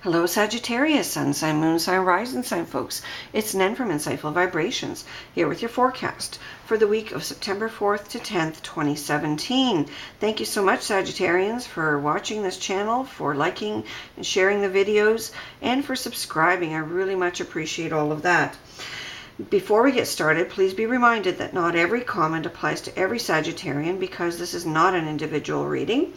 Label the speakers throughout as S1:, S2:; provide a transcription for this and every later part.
S1: Hello Sagittarius, Sun sign, Moon sign, Rising sign folks. It's Nen from Insightful Vibrations here with your forecast for the week of September 4th to 10th, 2017. Thank you so much Sagittarians for watching this channel, for liking and sharing the videos, and for subscribing. I really much appreciate all of that. Before we get started, please be reminded that not every comment applies to every Sagittarian because this is not an individual reading.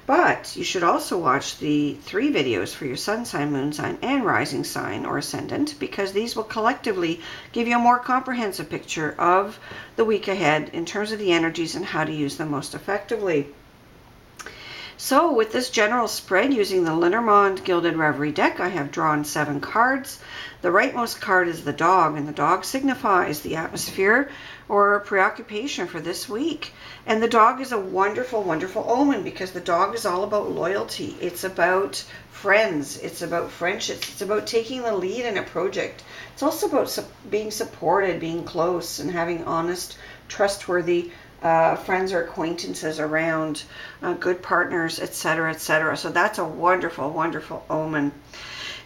S1: But you should also watch the 3 videos for your sun sign, moon sign, and rising sign or ascendant, because these will collectively give you a more comprehensive picture of the week ahead in terms of the energies and how to use them most effectively. So with this general spread using the Lenormand Gilded Reverie deck, I have drawn 7 cards. The rightmost card is the dog, and the dog signifies the atmosphere or preoccupation for this week. And the dog is a wonderful, wonderful omen because the dog is all about loyalty. It's about friends. It's about friendships. It's about taking the lead in a project. It's also about being supported, being close, and having honest, trustworthy friends or acquaintances around, good partners, etc., etc. So that's a wonderful, wonderful omen.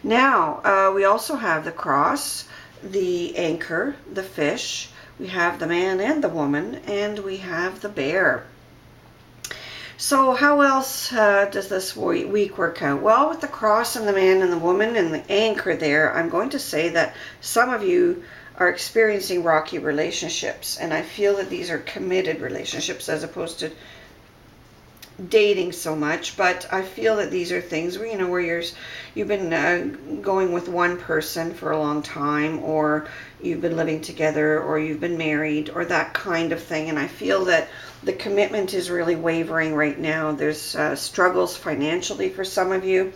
S1: Now, we also have the cross, the anchor, the fish, we have the man and the woman, and we have the bear. So how else does this week work out? Well, with the cross and the man and the woman and the anchor there, I'm going to say that some of you are experiencing rocky relationships, and I feel that these are committed relationships as opposed to dating so much. But I feel that these are things where, where you've been going with one person for a long time, or you've been living together, or you've been married, or that kind of thing. And I feel that the commitment is really wavering right now. There's struggles financially for some of you.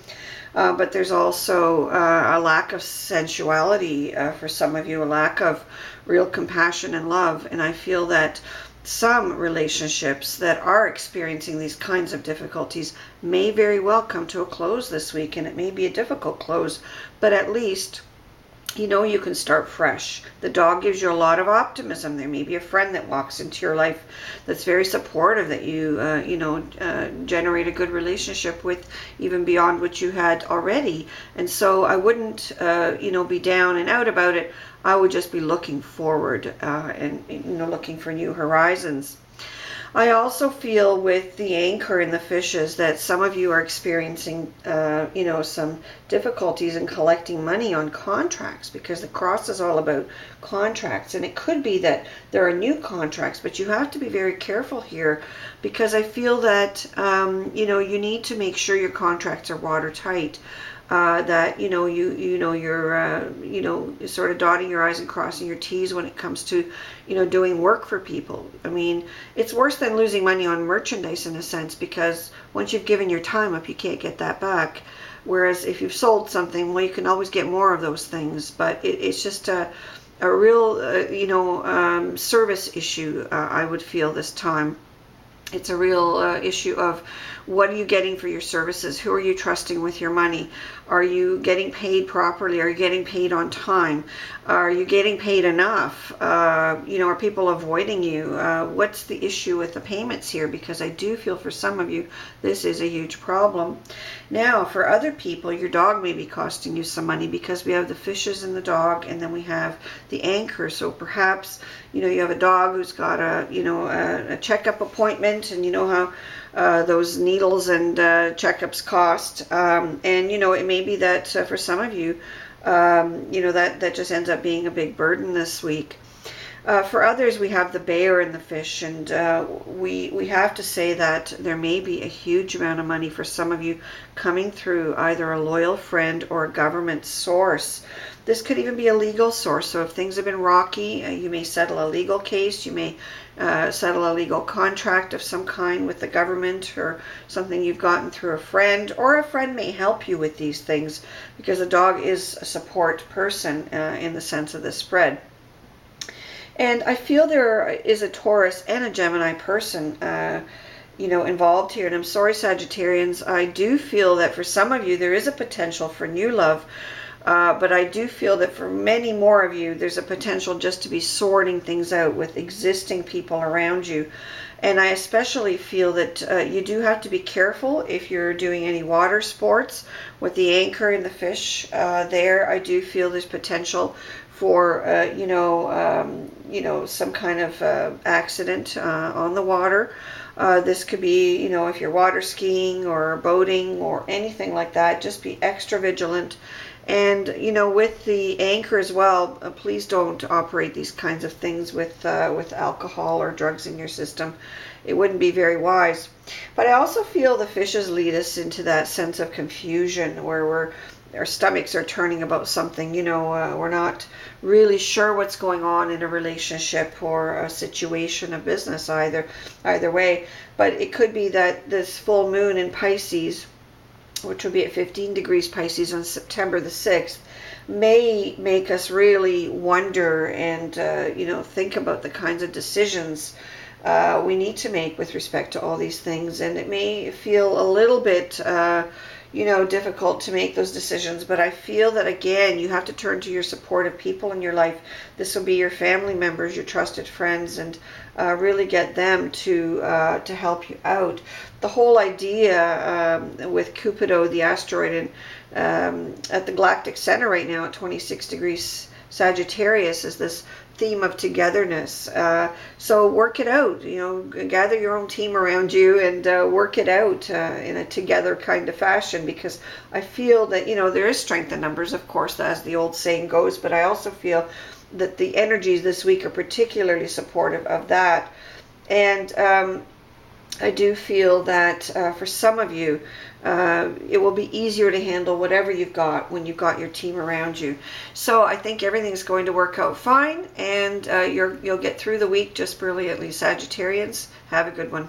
S1: But there's also a lack of sensuality for some of you, a lack of real compassion and love. And I feel that some relationships that are experiencing these kinds of difficulties may very well come to a close this week. And it may be a difficult close, but at least you can start fresh. The dog gives you a lot of optimism. There may be a friend that walks into your life that's very supportive, that you generate a good relationship with, even beyond what you had already. And so I wouldn't be down and out about it. I would just be looking forward and looking for new horizons. I also feel with the anchor and the fishes that some of you are experiencing, some difficulties in collecting money on contracts, because the cross is all about contracts. And it could be that there are new contracts, but you have to be very careful here, because I feel that, you need to make sure your contracts are watertight. That you're sort of dotting your I's and crossing your T's when it comes to doing work for people. I mean, it's worse than losing money on merchandise in a sense, because once you've given your time up, you can't get that back. Whereas if you've sold something, well, you can always get more of those things. But it's just a real service issue. I would feel this time. It's a real issue of what are you getting for your services? Who are you trusting with your money? Are you getting paid properly? Are you getting paid on time? Are you getting paid enough? Are people avoiding you? What's the issue with the payments here? Because I do feel for some of you, this is a huge problem. Now, for other people, your dog may be costing you some money, because we have the fishes and the dog, and then we have the anchor. So perhaps, you have a dog who's got a checkup appointment, and you know how those needles and checkups cost. And, it may be that for some of you, that just ends up being a big burden this week. For others, we have the bear and the fish, and we have to say that there may be a huge amount of money for some of you coming through either a loyal friend or a government source. This could even be a legal source. So if things have been rocky, you may settle a legal case. You may settle a legal contract of some kind with the government, or something you've gotten through a friend, or a friend may help you with these things, because a dog is a support person in the sense of the spread. And I feel there is a Taurus and a Gemini person involved here. And I'm sorry, Sagittarians, I do feel that for some of you there is a potential for new love. But I do feel that for many more of you, there's a potential just to be sorting things out with existing people around you. And I especially feel that you do have to be careful if you're doing any water sports with the anchor and the fish there. I do feel there's potential for some kind of accident on the water. This could be, if you're water skiing or boating or anything like that, just be extra vigilant. And, with the anchor as well, please don't operate these kinds of things with alcohol or drugs in your system. It wouldn't be very wise. But I also feel the fishes lead us into that sense of confusion where our stomachs are turning about something. We're not really sure what's going on in a relationship or a situation, a business, either way. But it could be that this full moon in Pisces, which will be at 15 degrees Pisces on September the 6th, may make us really wonder and, think about the kinds of decisions we need to make with respect to all these things. And it may feel a little bit, difficult to make those decisions. But I feel that, again, you have to turn to your supportive people in your life. This will be your family members, your trusted friends, and really get them to help you out. The whole idea with Cupido, the asteroid, at the galactic center right now at 26 degrees Sagittarius, is this theme of togetherness. So work it out, gather your own team around you and work it out in a together kind of fashion, because I feel that, there is strength in numbers, of course, as the old saying goes, but I also feel that the energies this week are particularly supportive of that. And I do feel that for some of you, it will be easier to handle whatever you've got when you've got your team around you. So I think everything's going to work out fine, and you'll get through the week just brilliantly. Sagittarians, have a good one.